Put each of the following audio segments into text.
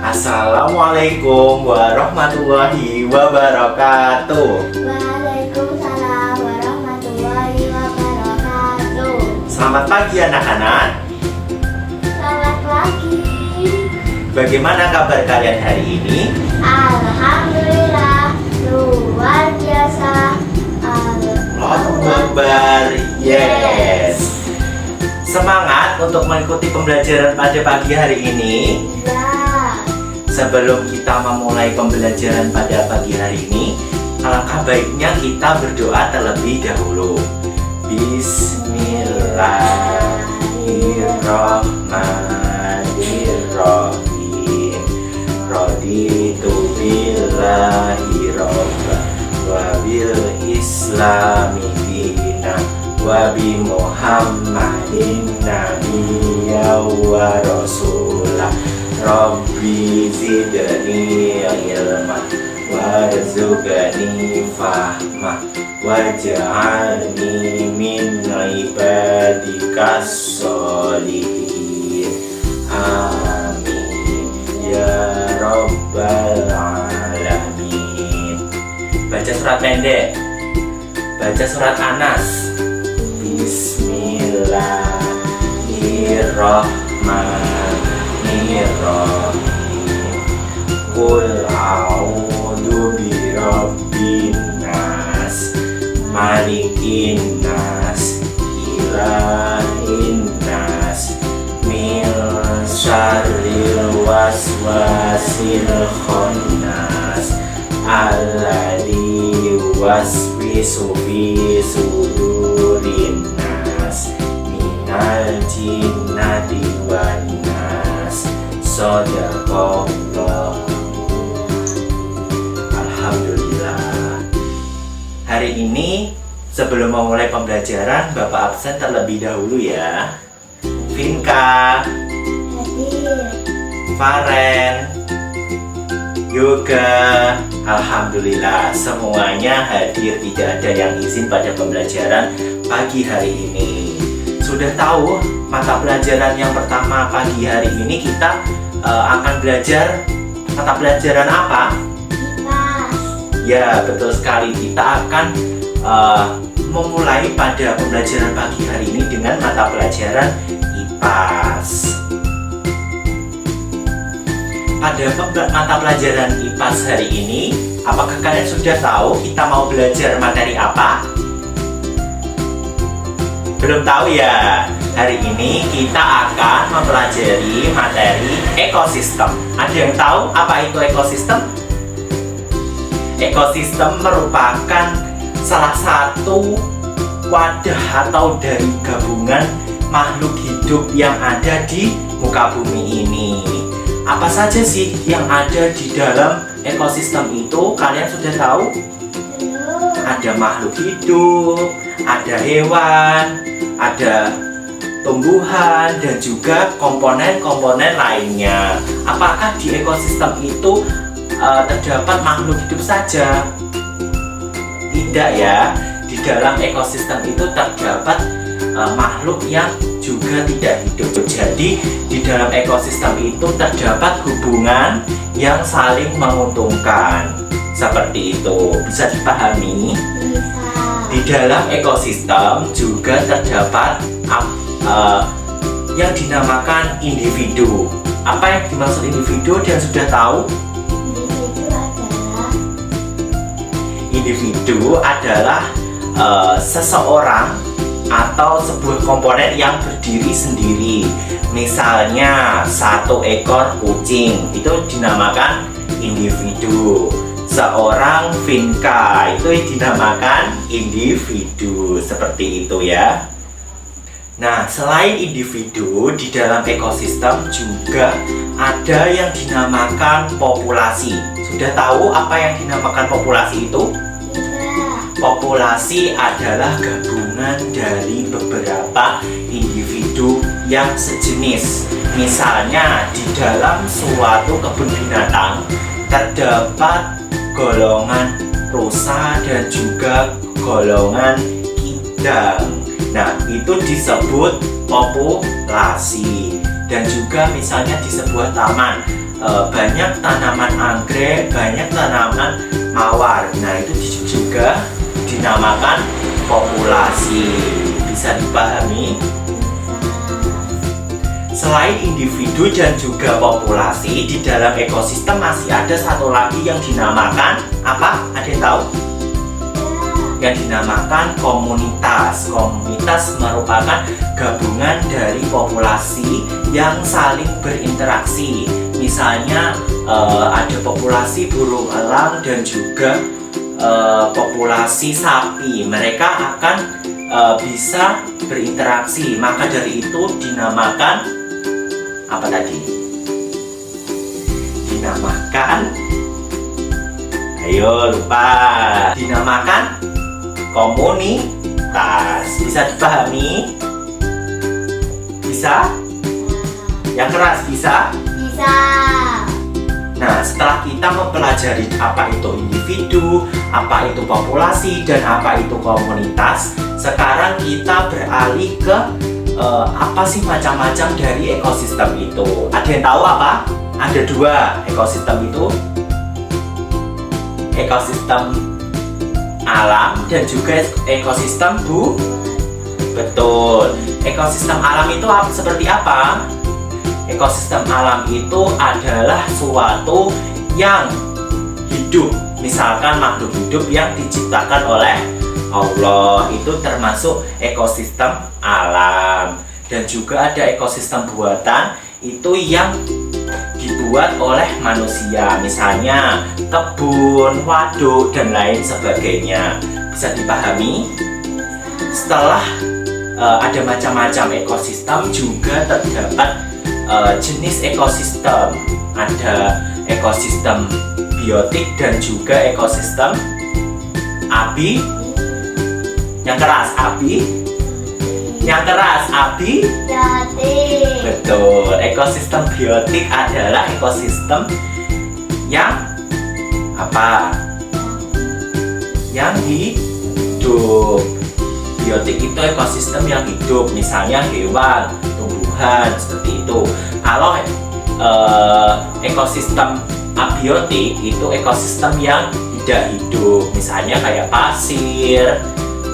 Assalamualaikum warahmatullahi wabarakatuh. Waalaikumsalam warahmatullahi wabarakatuh. Selamat pagi anak-anak. Selamat pagi. Bagaimana kabar kalian hari ini? Alhamdulillah, luar biasa. Allahu Akbar. Yes. Semangat untuk mengikuti pembelajaran pada pagi hari ini. Ya. Sebelum kita memulai pembelajaran pada pagi hari ini, alangkah baiknya kita berdoa terlebih dahulu. Bismillahirrahmanirrahim. Raditu billahi robba wa bil islami dina wa bi muhammadin nabiyya wa rasulah. Rabbi zidni ilma warzuqni fahma waj'alni min ibadikas sholihin. Amin ya rabbal alamin. Baca surat pendek. Baca surat Anas. Bismillahirrahmanirrahim. Qul a'udzu birabbin nas, malikin nas, ilahin nas, min syarril waswasil khannas, alladzi yuwaswisu fi sudurin nas, minal jinnati wan nas. Shadaqallah. Alhamdulillah. Hari ini sebelum memulai pembelajaran, Bapak absen terlebih dahulu ya. Vinka, Hadir. Faren, Yoga. Alhamdulillah semuanya hadir, tidak ada yang izin pada pembelajaran pagi hari ini. Sudah tahu mata pelajaran yang pertama pagi hari ini kita akan belajar mata pelajaran apa? Kipas. Ya, betul sekali. Kita akan memulai pada pembelajaran pagi hari ini dengan mata pelajaran IPAS. Pada mata pelajaran IPAS hari ini, apakah kalian sudah tahu kita mau belajar materi apa? Belum tahu ya? Hari ini kita akan mempelajari materi ekosistem. Ada yang tahu apa itu ekosistem? Ekosistem merupakan salah satu wadah atau dari gabungan makhluk hidup yang ada di muka bumi ini. Apa saja sih yang ada di dalam ekosistem itu? Kalian sudah tahu? Belum. Ada makhluk hidup, ada hewan, ada tumbuhan, dan juga komponen-komponen lainnya. Apakah di ekosistem itu terdapat makhluk hidup saja? Tidak ya. Di dalam ekosistem itu terdapat makhluk yang juga tidak hidup. Jadi di dalam ekosistem itu terdapat hubungan yang saling menguntungkan. Seperti itu. Bisa dipahami? Bisa. Di dalam ekosistem juga terdapat yang dinamakan individu. Apa yang dimaksud individu? Dia sudah tahu? Individu adalah seseorang atau sebuah komponen yang berdiri sendiri. Misalnya satu ekor kucing itu dinamakan individu. Seorang Vinka itu dinamakan individu. Seperti itu ya. Nah, selain individu, di dalam ekosistem juga ada yang dinamakan populasi. Sudah tahu apa yang dinamakan populasi itu? Tidak. Populasi adalah gabungan dari beberapa individu yang sejenis. Misalnya, di dalam suatu kebun binatang terdapat golongan rusa dan juga golongan kidang. Nah, itu disebut populasi. Dan juga misalnya di sebuah taman banyak tanaman anggrek, banyak tanaman mawar. Nah, itu juga dinamakan populasi. Bisa dipahami? Selain individu dan juga populasi, di dalam ekosistem masih ada satu lagi yang dinamakan apa? Ada yang tahu? Yang dinamakan komunitas. Komunitas merupakan gabungan dari populasi yang saling berinteraksi. Misalnya ada populasi burung elang dan juga populasi sapi. Mereka akan bisa berinteraksi. Maka dari itu dinamakan apa tadi? Dinamakan, ayo lupa, dinamakan komunitas. Bisa dipahami? Bisa? Yang keras bisa? Bisa. Nah, setelah kita mempelajari apa itu individu, apa itu populasi, dan apa itu komunitas, sekarang kita beralih ke apa sih macam-macam dari ekosistem itu. Ada yang tahu apa? Ada dua ekosistem itu. Ekosistem alam dan juga ekosistem betul. Ekosistem alam itu seperti apa? Ekosistem alam itu adalah suatu yang hidup. Misalkan makhluk hidup yang diciptakan oleh Allah, itu termasuk ekosistem alam. Dan juga ada ekosistem buatan, itu yang dibuat oleh manusia. Misalnya kebun, waduk, dan lain sebagainya. Bisa dipahami? Setelah ada macam-macam ekosistem, juga terdapat jenis ekosistem. Ada ekosistem biotik dan juga ekosistem abi. Yang keras abi. Yang keras abi. Biotik. Betul. Ekosistem biotik adalah ekosistem yang apa? Yang hidup. Biotik itu ekosistem yang hidup. Misalnya hewan, tumbuhan, seperti itu. Kalau ekosistem abiotik itu ekosistem yang tidak hidup. Misalnya kayak pasir,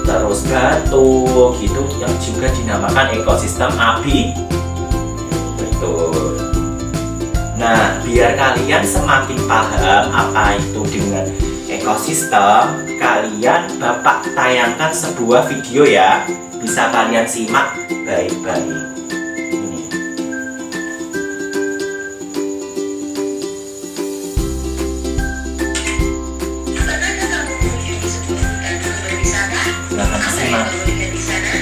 terus batu, gitu, yang juga dinamakan ekosistem abi. Betul. Nah, biar kalian semakin paham apa itu dengan ekosistem, kalian Bapak tayangkan sebuah video ya. Bisa kalian simak baik-baik. Ini. Pernahkah kamu mengunjungi sebuah hutan untuk berwisata? Silahkan Apa yang simak. kamu lihat di sana?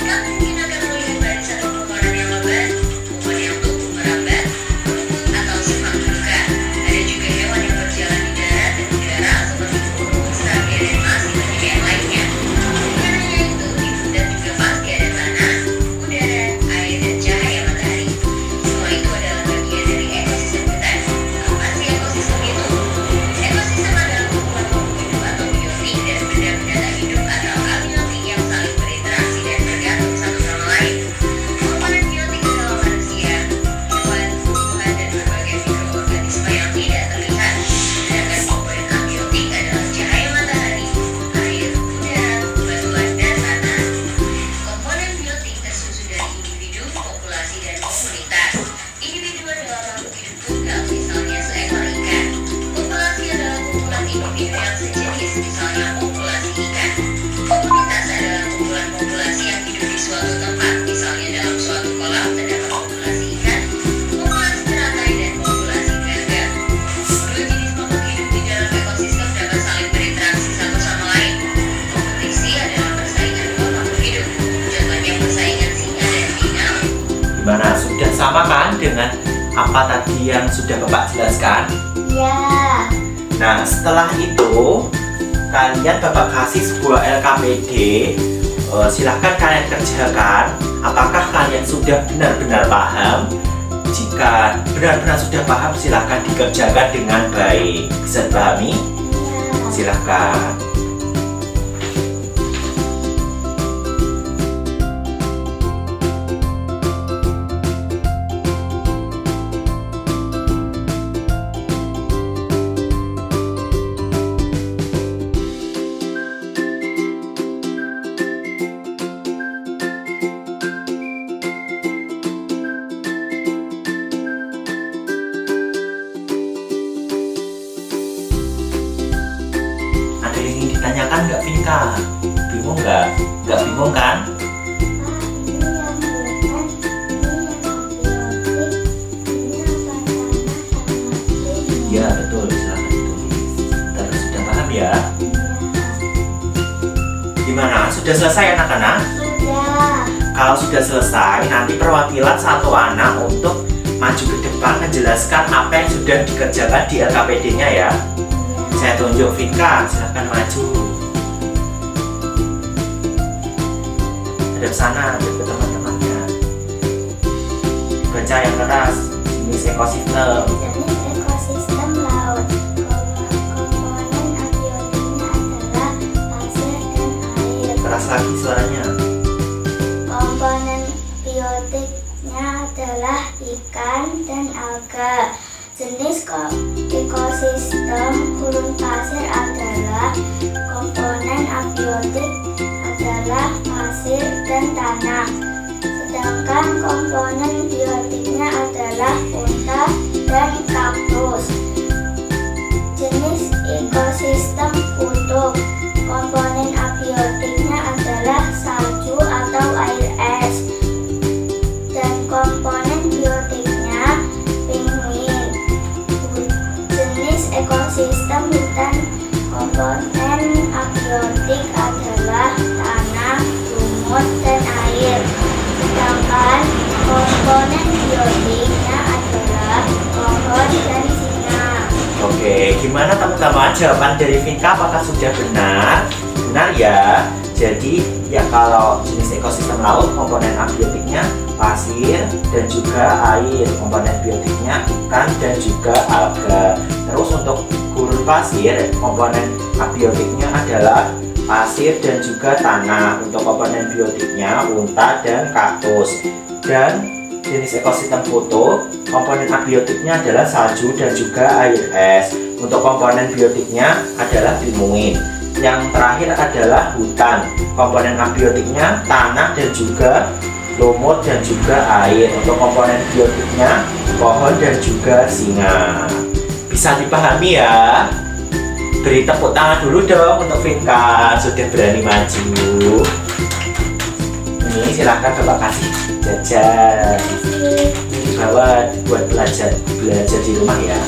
Kamu mungkin akan melihat barisan pepohonan yang lebat, pohon yang tumbuh merambat, atau semak belukar. Ada juga hewan yang berjalan di darat dan udara seperti burung, serangga, dan masih banyak yang lainnya. Bukan hanya itu, di hutan juga pasti ada tanah, udara, air, dan cahaya matahari. Semua itu adalah bagian dari ekosistem hutan. Apa sih ekosistem itu? Ekosistem adalah kumpulan makhluk hidup atau biotik dan benda-benda tak hidup atau abiotik yang saling berinteraksi dan bergantung satu sama lain. Komponen biotik adalah manusia, hewan, tumbuhan, dan berbagai mikroorganisme yang tidak terlihat. Sedangkan komponen abiotik adalah cahaya matahari, air, udara, batuan, dan tanah. Komponen biotik tersusun dari individu, populasi, dan komunitas. Individu adalah makhluk hidup tunggal, misalnya seekor ikan. Populasi adalah kumpulan individu yang sejenis, misalnya populasi ikan. Komunitas adalah kumpulan populasi yang hidup di suatu tempat, misalnya dalam suatu kolam terdapat populasi ikan, populasi teratai, dan populasi gagak. Dua jenis makhluk hidup di dalam ekosistem dapat saling berinteraksi satu sama lain. Kompetisi adalah persaingan dua makhluk hidup. Contohnya persaingan singa dan binal. Gimana? Sudah sama kan dengan apa tadi yang sudah Bapak jelaskan? Ya. Nah, setelah itu kalian Bapak kasih sebuah LKPD. Silahkan kalian kerjakan. Apakah kalian sudah benar-benar paham? Jika benar-benar sudah paham, silahkan dikerjakan dengan baik. Bisa dipahami? Ya. Silahkan. Vika? Bingung nggak? Nggak bingung kan? Ya betul, silahkan ditulis. Terus sudah paham ya? Gimana? Sudah selesai anak-anak? Sudah. Kalau sudah selesai, nanti perwakilan satu anak untuk maju ke depan menjelaskan apa yang sudah dikerjakan di LKPD-nya ya. Saya tunjuk Vika, silahkan maju. Hadap sana, hadap ke teman-temannya. Baca yang keras, jenis ekosistem. Jenis ekosistem laut. Komponen abiotiknya adalah pasir dan air. Keras lagi suaranya. Komponen biotiknya adalah ikan dan alga. Jenis ekosistem gurun pasir adalah komponen abiotik adalah pasir dan tanah. Sedangkan komponen biotiknya adalah unta dan kaktus. Jenis ekosistem kutub. Komponen abiotiknya adalah salju atau air es. Dan komponen biotiknya penguin. Jenis ekosistem hutan. Komponen abiotik adalah tanah, lumut, dan air. Sedangkan komponen biotiknya adalah pohon dan singa. Oke, gimana teman-teman jawaban dari Vika? Apakah sudah benar? Benar ya. Jadi ya kalau jenis ekosistem laut komponen abiotiknya pasir dan juga air, komponen biotiknya ikan dan juga alga. Terus untuk gurun pasir komponen abiotiknya adalah pasir dan juga tanah. Untuk komponen biotiknya unta dan kaktus. Dan jenis ekosistem kutub komponen abiotiknya adalah salju dan juga air es. Untuk komponen biotiknya adalah pinguin. Yang terakhir adalah hutan. Komponen abiotiknya tanah dan juga lumut dan juga air. Untuk komponen biotiknya pohon dan juga singa. Bisa dipahami ya? Beri tepuk tangan dulu dong untuk Vika, sudah berani maju. Ini silahkan Bapak kasih jajan. Ini dibawa buat belajar di rumah ya.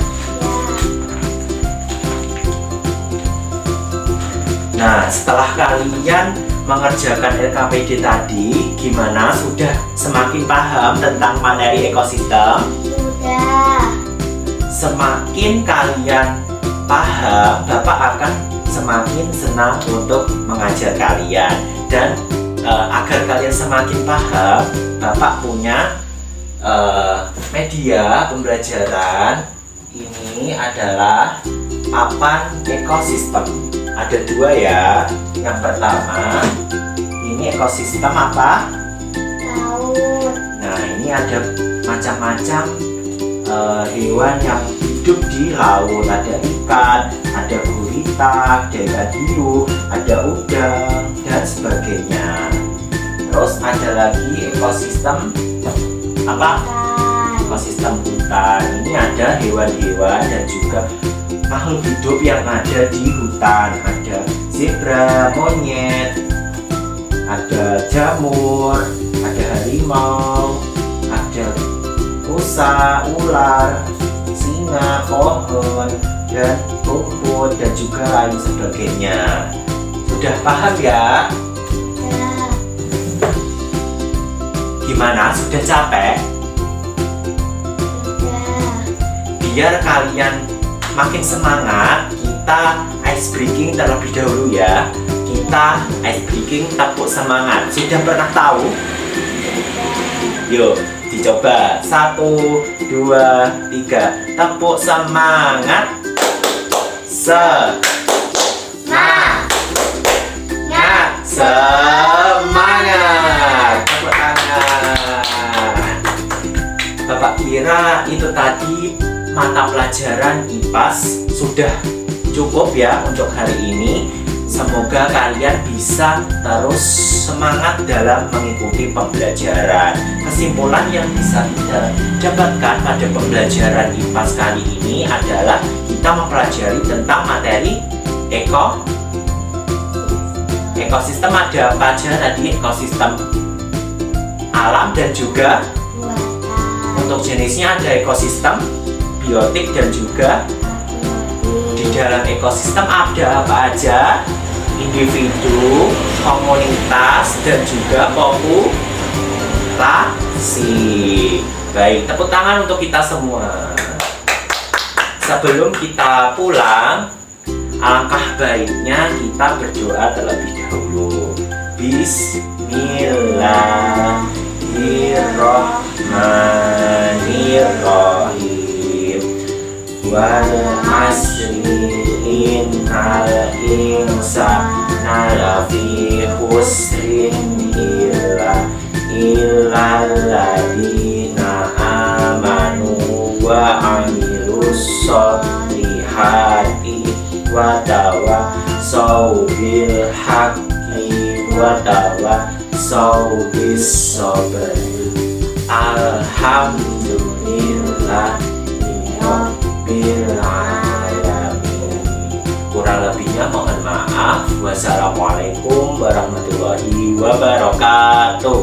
Nah, setelah kalian mengerjakan LKPD tadi, gimana? Sudah semakin paham tentang materi ekosistem? Sudah. Semakin kalian paham, Bapak akan semakin senang untuk mengajar kalian. Dan agar kalian semakin paham, Bapak punya media pembelajaran. Ini adalah papan ekosistem. Ada dua ya. Yang pertama, ini ekosistem apa? Laut. Nah, ini ada macam-macam hewan yang hidup di laut. Ada ikan, ada gurita, ada ikan hiu, ada udang, dan sebagainya. Terus ada lagi ekosistem apa? Ekosistem hutan. Ini ada hewan-hewan dan juga makhluk hidup yang ada di hutan. Ada zebra, monyet, ada jamur, ada harimau, ada rusa, ular, singa, pohon, dan rumput, dan juga lain sebagainya. Sudah paham ya? Ya. Gimana? Sudah capek? Sudah. Biar kalian makin semangat, kita ice breaking terlebih dahulu ya. Kita ice breaking tepuk semangat. Sudah pernah tahu? Yuk, dicoba. 1, 2, 3. Tepuk semangat. Semangat. Tepuk tangan. Bapak kira itu tadi mata pelajaran IPAS sudah cukup ya untuk hari ini. Semoga kalian bisa terus semangat dalam mengikuti pembelajaran. Kesimpulan yang bisa kita dapatkan pada pembelajaran IPAS kali ini adalah kita mempelajari tentang materi Ekosistem ada apa aja tadi? Ekosistem alam dan juga buatan, untuk jenisnya ada ekosistem biotik dan juga di dalam ekosistem ada apa aja? Individu, komunitas dan juga populasi. Baik, tepuk tangan untuk kita semua. Sebelum kita pulang, alangkah baiknya kita berdoa terlebih dahulu. Bismillahirrahmanirrahim. Wal asri innal insana lafi khusrin illal ladzina amanu wa amilus sholihati wa tawassaw bil haqqi wa tawassaw bis sabr. Alhamdulillahi rabbil alamin. Kurang lebihnya mohon maaf. Wassalamualaikum warahmatullahi wabarakatuh.